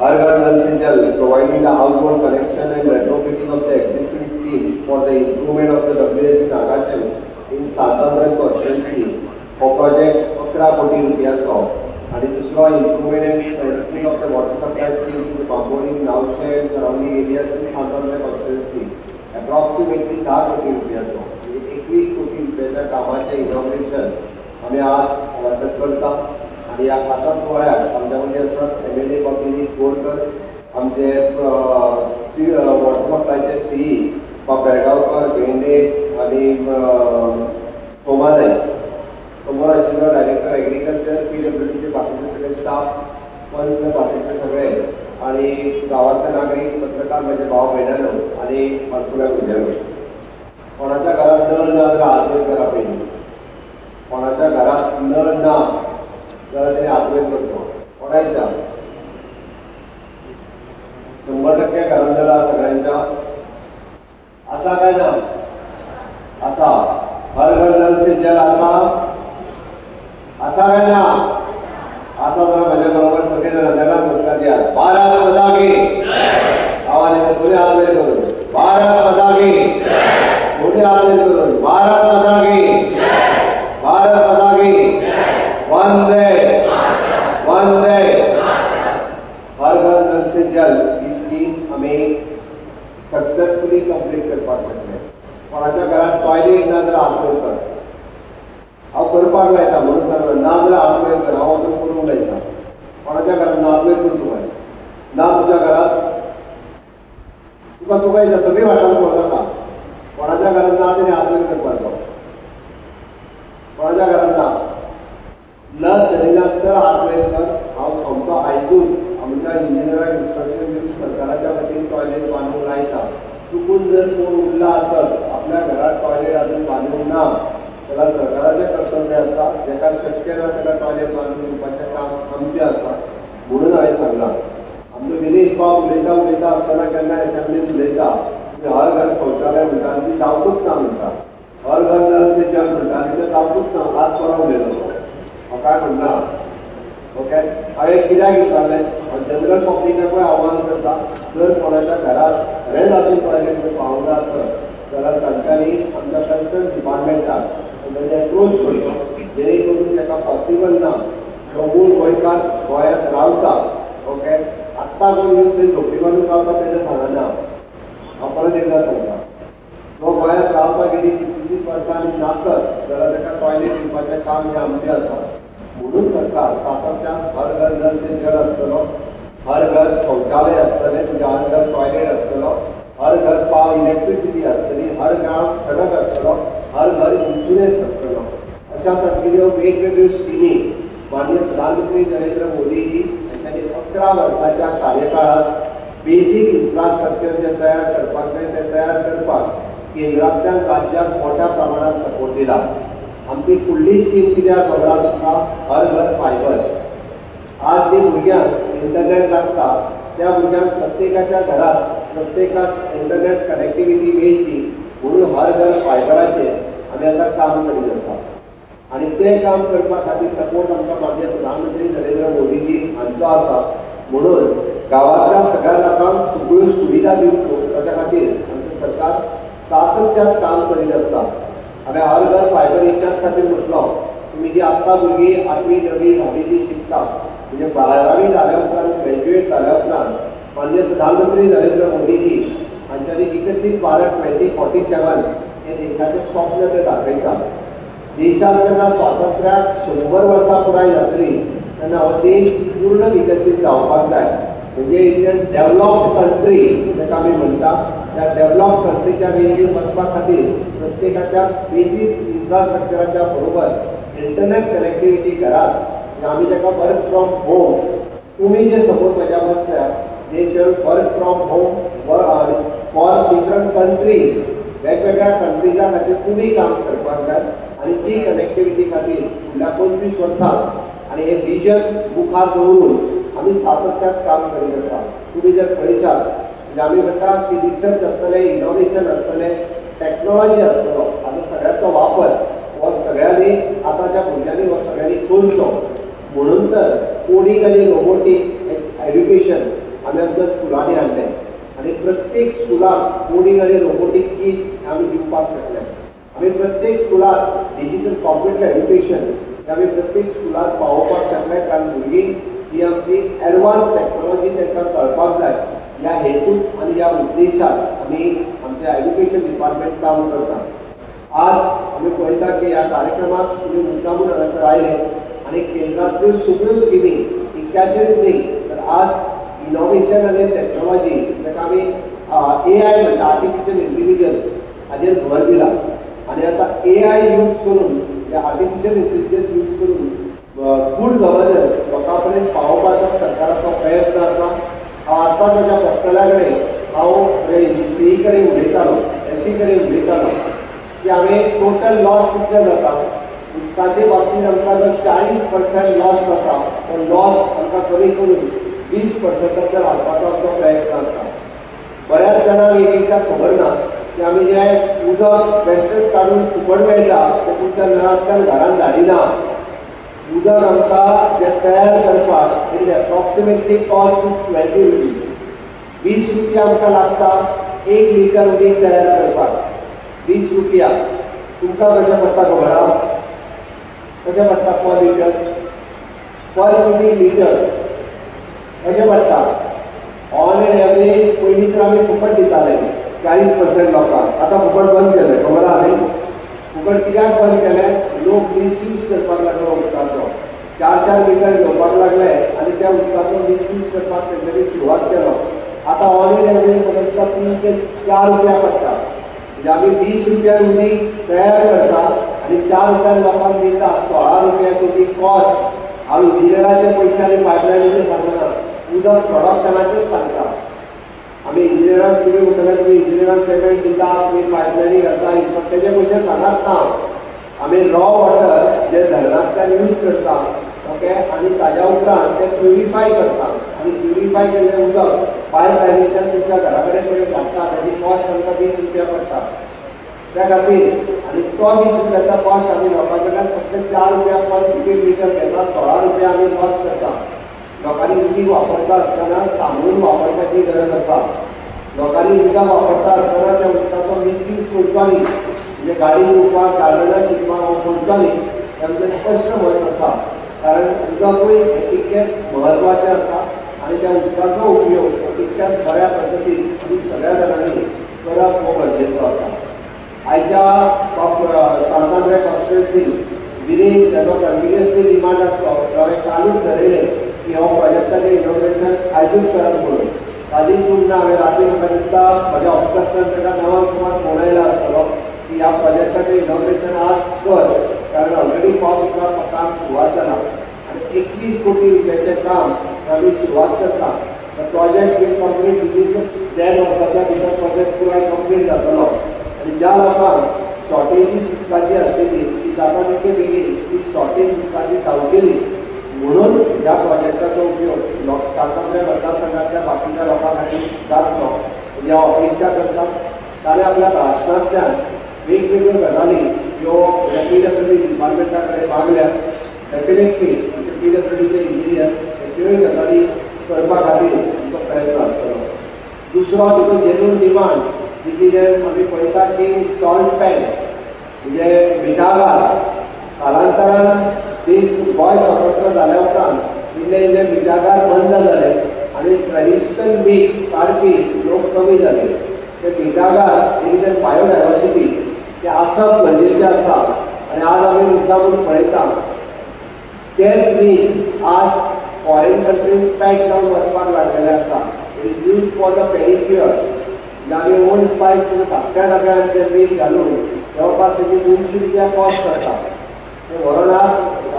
Har Ghar Nal Se Jal, providing the household connection and retrofitting of the existing scheme for the improvement of the WH Nagasham in Santander constituency for project 11 कोटी रुपयाचो. आणि दुसरो improvement and strengthening of the water supply scheme to the Bamboni, Nowshed, surrounding areas in Santander constituency. Approximately 10 कोटी रुपयाचो. 21 कोटी रुपयाच्या कामाचे inauguration आम्ही आज रसद करता. आणि या खासा सोहळ्यात आमच्यामध्ये असतात MLA बाबी गोरकर, आमचे वॉटर सप्लायचे CE बेळगावकर, भेंडे आणि सोमानाय, समोर आशिल्लो डायरेक्टर एग्रीकल्चर, PWDचे बाकीचे सगळे स्टाफ, पंच बाकीचे सगळे आणि गावातले नागरिक, पत्रकार, माझे भाव बहिणांनो आणि माणकुल्या भुरग्यांनो. कोणाच्या घरात नळ ना जाल्यार हात वयर करा पयलीं. कोणाच्या घरात नळ ना जाल्यार तेणे हात वयर करचो. कोणाच्या 100% घरात नळ आसा सगळ्यांच्या? आसा काय ना? आसा. हर घर नल से जल आसा? आसा काय ना? आसा जाल्यार म्हज्या बरोबर सगळे जाण जगात उदकां दियात. भारत माता की आवाज येता दोन्ही हात वयर करून. भारत माता की दोन्ही हात वयर करून. भारत माता की, भारत माता की, वंदे वंदे. हर घर नल से जल ही स्कीम आम्ही सक्सेसफुली कंप्लीट करपाक शकले. कोणाच्या घरात टॉयलेट ना जाल्यार हात वयर कर. हांव करपाक लायता म्हणून सांगला, ना जाल्यार हात वयर कर. हांव वचून करूंक लायता. कोणाच्या घरात ना हात वयर कर तुका. ना तुझ्या घरात तुका येता सगळी वाटायला पळोवं जाता. कोणाच्या घरात ना तेणे हात वयर करपाचो. कोणाच्या घरात ना लस धरिल्ले आसता हात वयर कर. हांव सोमतो आयजूच आमच्या इंजिनियरांक इन्स्ट्रक्शन दिवन सरकाराच्या वतीन टॉयलेट टॉयलेट बांदूंक लायता, चुकून जर कोण उरला आसत आपल्या घरात टॉयलेट अजून बांदूंक ना जाल्यार सरकाराचें कर्तव्य आसा, जेका शक्य ना ताका टॉयलेट बांदून दिवपाचें काम आमचें आसा. म्हणून हांवें सांगलां आमचो विनीत बाब उलयता आसतना केन्ना एसेंब्लीत उलयता हर घर शौचालय म्हणटा आनी ती जावपूच ना म्हणटा, हर घर नल से जल म्हणटा आनी तें जावपूच ना. आज परवा उलयलो हांव काय म्हणना. ओके, हांवें कित्याक विचारलें जनरल पब्लिकाकूय आव्हान करता, जर कोणाच्या घरात खरेंच अजून टॉयलेट पावना आसत जाल्यार तांच्यांनी आमच्या कन्सर्न डिपार्टमेंटाक तांचे एप्रोच करचो, जेणे करून ताका पॉसिबल ना तो मूळ गोंयकार गोंयांत रावता. ओके, आत्ता कोण येवन थंय झोपडीबांदून रावता तेजें सांगना. हांव परत एकदां सांगता, तो गोंयांत रावता गेली 30 वर्सांनी नासत जाल्यार ताका टॉयलेट दिवपाचें काम हें आमचें आसा. म्हणून सरकार सातत्यान हर घर नल से जल आसतलो, हर घर शौचालय आसतलें, म्हणजे हर घर टॉयलेट आसतलो, हर घर पाव इलेक्ट्रिसिटी आसतली, हर गांव सडक आसतलो, हर घर इन्शुरन्स आसतलो. अशा तरेच्यो वेगवेगळ्यो स्किमी माननीय प्रधानमंत्री नरेंद्र मोदीजी हांच्यांनी 11 वर्साच्या कार्यकाळात बेसीक इन्फ्रास्ट्रक्चर जे तयार करपाक जाय ते तयार करपाक केंद्रांतल्यान राज्याक मोठ्या प्रमाणात सपोर्ट दिला. आमची फुडली स्कीम कित्याक खबर आसा, हर घर फायबर. आज जे भुरग्यांक इंटरनेट लागता त्या भुरग्यांक प्रत्येकाच्या घरात प्रत्येकाक इंटरनेट कनेक्टिविटी मेळची म्हणून हर घर फायबराचेर आमी आतां काम करीत आसा. आनी तें काम करपा खातीर सपोर्ट आमकां माननीय प्रधानमंत्री नरेंद्र मोदीजी हांचो आसा. म्हणून गांवांतल्या सगळ्या लोकांक सगळ्यो सुविधा दिवच्यो ताच्या खातीर आमचें सरकार सातत्यान काम करीत आसता. हांवें हर घर फायबर हेच्याच खातीर म्हटलो, तुमी जी आत्तां भुरगीं 8वी 9वी 10वी शिकता म्हणजे 12वी जाल्या उपरांत ग्रॅज्युएट जाल्या उपरांत माननीय प्रधानमंत्री नरेंद्र मोदीजी हांच्यांनी विकसीत भारत 2047 हे देशाचें स्वप्न ते दाखयता. देशाक जेन्ना स्वातंत्र्याक 100 वर्सां पुराय जातली तेन्ना हो देश पूर्ण विकसीत जावपाक जाय. म्हणजे इंडियन डेव्हलप्ड कंट्री जेका आमी म्हणटा त्या डेव्हलप्ड कंट्रीच्या रेंजीन वचपा खातीर प्रत्येकाच्या बेसीक इन्फ्रास्ट्रक्चराच्या बरोबर इंटरनेट कनेक्टिविटी घरात आमी ताका वर्क फ्रॉम होम. तुमी जे सपोज म्हज्या बसल्या जे work from home for different countries वेगवेगळ्या कंट्रीजा खातीर तुमी काम करपाक जाय आनी ती कनेक्टिविटी खातीर फुडल्या 25 वर्सांत आनी हे विजन मुखार दवरून आमी सातत्यान काम करीत आसा. तुमी जर पळयशात म्हणजे आमी म्हणटा की रिसर्च आसतलें, इनोव्हेशन आसतलें, टॅक्नॉलॉजी आसतलो, आनी सगळ्याचो वापर हो सगळ्यांनी आतांच्या भुरग्यांनी हो सगळ्यांनी करचो. म्हणून तर कोडिंग आनी रोबोटीक एड्युकेशन आमी आमच्या स्कुलांनी हाडलें आनी प्रत्येक स्कुलाक कोडिंग आनी रोबोटीक किट आमी दिवपाक शकले. आमी प्रत्येक स्कुलाक डिजिटल कॉम्प्युटर एड्युकेशन आमी प्रत्येक स्कुलाक पावोवपाक शकले, कारण भुरगीं ही आमची एडवान्स टॅक्नॉलॉजी तांकां कळपाक जाय ह्या हेतून आनी ह्या उद्देशान आमी आमच्या एड्युकेशन डिपार्टमेंट काम करता. आज आमी पळयता की ह्या कार्यक्रमाक तुमी मुद्दामून हांगासर आयले आनी केंद्रांतल्यो सगळ्यो स्किमी इतक्याचेर न्ही तर आज इनोव्हेशन आनी टॅक्नॉलॉजी जाका आमी AI म्हणटा आर्टिफिशियल इंटेलिजन्स हाजेर भर दिला. आनी आतां AI यूज करून आर्टिफिशियल इंटेलिजन्स यूज करून गुड गव्हर्नन्स लोकां पर्यंत पावोवपाचो सरकाराचो प्रयत्न आसा. हांव आतांच म्हज्या पोस्टला कडेन हांव CE कडेन उलयतालो, SE कडेन उलयतालो की हांवें टोटल लॉस कितले जाता उदकाचे बाबतींत आमकां जर 40% लॉस जाता तो लॉस आमकां कमी करून 20% हाडपाचो आमचो प्रयत्न आसा. बऱ्याच जाणांक एक एकदां खबर ना की आमी जें उदक वेस्टेज काडून फुकट मेळटा तें तुमच्या नळांतल्यान घरांत धाडिना. उदक आमकां जें तयार करपाक इट एप्रॉक्सिमेटली कॉस्ट 20 रुपीज. 20 रुपया आमकां लागता 1 लिटर उदीक तयार करपाक. 20 रुपया तुमकां कशें पडटा खबर आहा? कशें पडटा पर लिटर कशें पडटा? ऑन एन एवरेज पयलीं तर आमी फुकट दिताले 40% लोकांक, आतां फुकट बंद केलें खबर आहा न्ही? फुकट कित्याक बंद केलें? लोक मिसयूज करपाक लागलो उदकाचो. 4-4 लिटर घेवपाक लागले आनी त्या उदकाचो मिसयूज करपाक तेंच्यांनी सुरवात केलो. आतां ऑन एन एवरेज पळयता 3 ते 4 रुपया पडटा. म्हणजे आमी 20 रुपयान उदीक तयार करता आनी 4 रुपयान लोकांक दिता. 16 रुपयाची ती कॉस्ट. हांव इंजिनियराचे पयशे आनी पायपलायनीचे सांगना, उदक प्रोडक्शनाचेच सांगता. आम्ही इंजिनियरांक तुम्ही म्हणटले तुम्ही इंजिनियरांक पेमेंट दिता, तुम्ही पायपलायनी घालता, तेजे पयशे सांगात ना. आम्ही रॉ वॉटर जे धरणांतल्यान यूज करता, ओके, आणि ताज्या उपरांत ते प्युरिफाय करता, आणि प्युरिफाय केल्लें उदक पायपलायनींतल्यान तुमच्या घरा कडेन पर्यंत धाडटा. ताजी कॉस्ट आमकां 20 रुपया पडटा. त्या खातीर आनी तो 20 रुपयाचा कॉस्ट आमी लोकां कडल्यान फक्त 4 रुपया पर क्युबिक मिटर घेता, 16 रुपया आमी लॉस करता. लोकांनी उदीक वापरता आसतना सांबाळून वापरपाची गरज आसा. लोकांनी उदक वापरता आसतना त्या उदकाचो मिसयूज करचो न्ही, म्हणजे गाडी धुवपाक, गार्डनां शिंपपाक करचो न्ही, तांचें स्पश्ट मत आसा. कारण उदकूय तितकेंच म्हत्वाचें आसा आनी त्या उदकाचो उपयोग तितक्याच बऱ्या पद्दतीन आमी सगळ्या जाणांनी करप हो गरजेचो आसा. आयच्या सांत आंद्रे कॉन्स्टिट्युएन्सीन गिरीश हेजो कंटिन्युअसली डिमांड आसलो, हांवें कालूच थारायलें की हो प्रोजेक्टाचें इनॉग्रेशन आयजूच करप म्हणून. ताजी चूक ना. हांवें राती म्हाका दिसता म्हज्या ऑफिसांतल्यान ताका 9 सुमार फोन आयला आसतलो की ह्या प्रोजेक्टाचें इनॉग्रेशन आज कर, कारण ऑलरेडी पावस काम सुरवात जाला आनी 21 कोटी रुपयाचें काम आमी सुरवात करता. प्रोजेक्ट बीन कंप्लीट विदीन 10 वर्साच्या भितर प्रोजेक्ट पुराय कंप्लीट जातलो. आनी ज्या लोकांक शॉर्टेजीस उदकाची आशिल्ली ती जाता तितके बेगीन ती शॉर्टेज उदकाची जावचेली म्हणून ह्या प्रोजेक्टाचो उपयोग सांत आंद्रे मतदारसंघातल्या बाकीच्या लोकां खातीर जातलो ह्या अपेक्षा करता. ताणें आपल्या भाशणांतल्यान वेगवेगळ्यो गजाली ह्यो PWD डिपार्टमेंटा कडेन मागल्या. डेफिनेटली PWDचे इंजिनियर ह्योय गजाली करपा खातीर तुमचो प्रयत्न आसतलो. दुसरो तितून जेन्यून डिमांड जी कितें आमी पळयता की सॉल्ट टँक म्हणजे मिठागार. कालांतरान देश गोंय स्वतंत्र जाल्या उपरांत इल्ले इल्ले मिठागार बंद जाले आनी ट्रेडिशनल मीठ काडपी लोक कमी जाले. ते मिठागार इन द बायोडायवर्सिटी ते आसप गरजेचें आसा. आनी आज आमी मुद्दामून पळयता तेंच मीठ आज फॉरेन कंट्रीज पॅक जावन वचपाक लागलेलें आसा. It is use for the pedicure. आमी ओल्ड स्पायस धाकट्या डब्यान तें मीठ घालून जवळपास तेजी 200 रुपया कॉस्ट करता. ते व्हरोन आज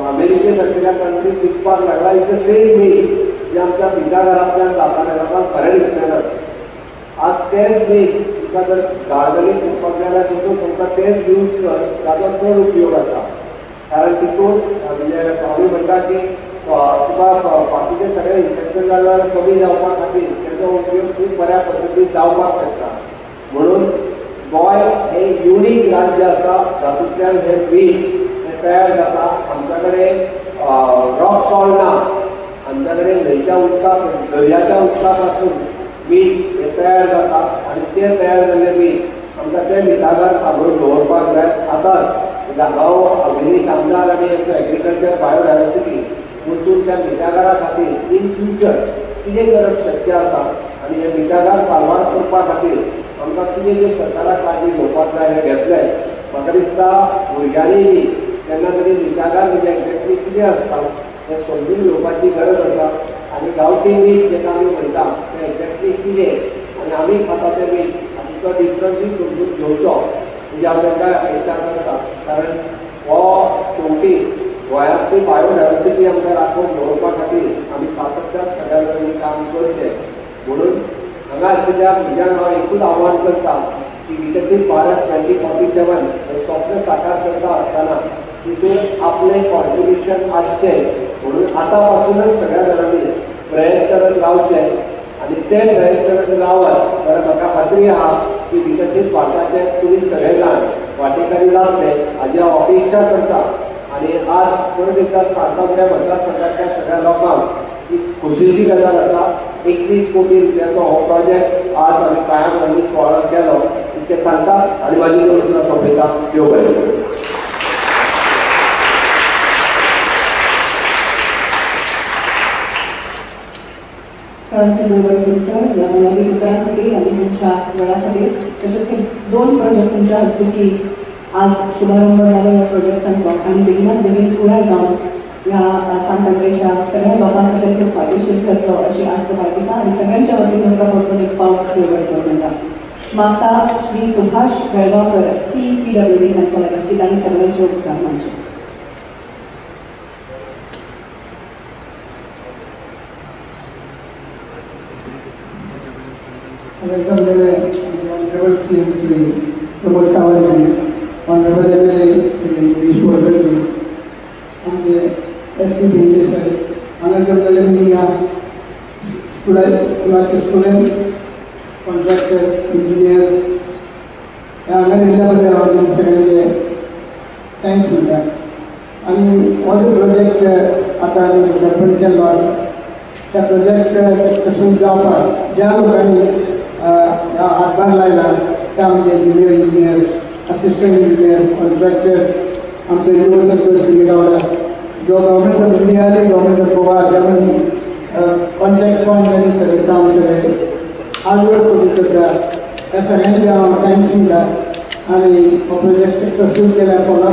अमेरिके सारकेल्या कंट्रीक विकपाक लागला. इज द सेम मीठ जे आमच्या मिठागारांतल्यान जातालें लोकांक खरें दिसलें. आज तेंच मीठ तुका जर गार्डनीक करपाक जाय जाल्यार तितून तुमकां तेंच यूज कर, ताचो चड उपयोग आसा. कारण तितून म्हणजे आमी म्हणटा की तुका बाकीचे सगळे इन्फेक्शन जाल्यार कमी जावपा खातीर तेजो उपयोग खूब बऱ्या पद्दतीन जावपाक शकता. म्हणून गोंय हें युनीक राज्य आसा जातूंतल्यान हें मीठ हें तयार जाता. आमच्या कडेन रॉक सॉल्ट ना. आमच्या कडेन न्हंयच्या उदकाक दर्याच्या उदका पासून मीठ हें तयार जाता आनी तें तयार जाल्लें मीठ आमकां ते मिठागार सांबाळून दवरपाक जाय. आतांच हांव गिरीश आमदार आनी एग्रीकल्चर बायोडायवर्सिटी वचून त्या मिठागारा खातीर इन फ्युचर कितें करप शक्य आसा आनी हे मिठागार सांबाळ करपा खातीर आमकां कितें ज्यो सरकाराक काळजी घेवपाक जाय हें घेतलें. म्हाका दिसता भुरग्यांनी बी केन्ना तरी मिठागार म्हणजे एक्झॅक्टली कितें आसता हें समजून घेवपाची गरज आसा. आनी गांवठी मीठ जेका आमी म्हणटा तें एक्झॅक्टली कितें आनी आमी खाता तें मीठ हातूंचो डिफरन्सूय समजून घेवचो म्हणजे हांव तांकां विचार करता. कारण हो शेवटी गोंयांतली बायोडायवर्सिटी आमकां राखून दवरपा खातीर आमी सातत्यान सगळ्या जाणांनी काम करचें. म्हणून हांगा आशिल्ल्या भुरग्यांक हांव एकूच आव्हान करता की विकसीत भारत 2047 हें स्वप्न साकार करता आसतना तितून आपलें कॉन्ट्रिब्युशन आसचें. म्हणून आतां पासूनच सगळ्या जाणांनी प्रयत्न करत रावचे आनी ते प्रयत्न करत रावत जाल्यार म्हाका खात्री आहा की विकसीत भारताचे तुमी सगळे जाण वांटेकारी जातले हाजी हांव अपेक्षा करता. आनी आज परत एकदा सांत आंद्रे मतदारसंघातल्या सगळ्या लोकांक ही खोशयेची गजाल आसा. 21 कोटी रुपयाचो हो प्रोजेक्ट आज आमी कायम रंगीत सुवाळो केलो इतकें सांगता आनी म्हाजी दोन सोंपयता. देव बरें करूं. यामध्ये उत्तरांसाठी आणि तुमच्या वेळासाठी तसेच 2 प्रोजेक्ट तुमच्या हस्ते की आज शुभारंभ झाला या प्रोजेक्टांचा आणि बेगिनात बेगीन पुढे जाऊन या सांत आंद्रेच्या सगळ्या लोकांसाठी खूप फायदेशीर ठरलो अशी आस्त बाळगिता आणि सगळ्यांच्या वतीने तुमका परतून एक पाव म्हणटा. माता श्री सुभाष बेळगावकर CPWD हांच्या लागीं तांणी सगळ्यांचे उपकार मानचे. वेलकम केले honourable CM Shri Pramod Sawantji, honourable MLA Shri Girish Borkar आमचे SC BJ सर, हांगा केल्ले मी ह्या स्कुलाचे स्टुडंट, कॉन्ट्रॅक्टर, इंजिनियर्स हांगा येयल्या बद्दल हांव सगळ्यांचे थँक्स म्हणटा. आनी हो जो प्रोजेक्ट आतां डेव्हलपमेंट केल्लो आसा त्या प्रोजेक्ट सक्सेसफूल जावपाक ज्या लोकांनी हातभार लायला ते आमचे junior engineer, assistant engineer, contractors, आमचे युव सरपंच दिल्ली गावडा, जो गव्हर्मेंट ऑफ इंडिया आणि गव्हर्मेंट ऑफ गोवा ज्यामध्ये कॉन्ट्रॅक्ट फंड आणि सगळे काम सगळे हार्डवर्क करून करता त्या सगळ्यांचे हांव थँक्स म्हणटा. आणि हो प्रोजेक्ट सक्सेसफूल केल्या फॉलो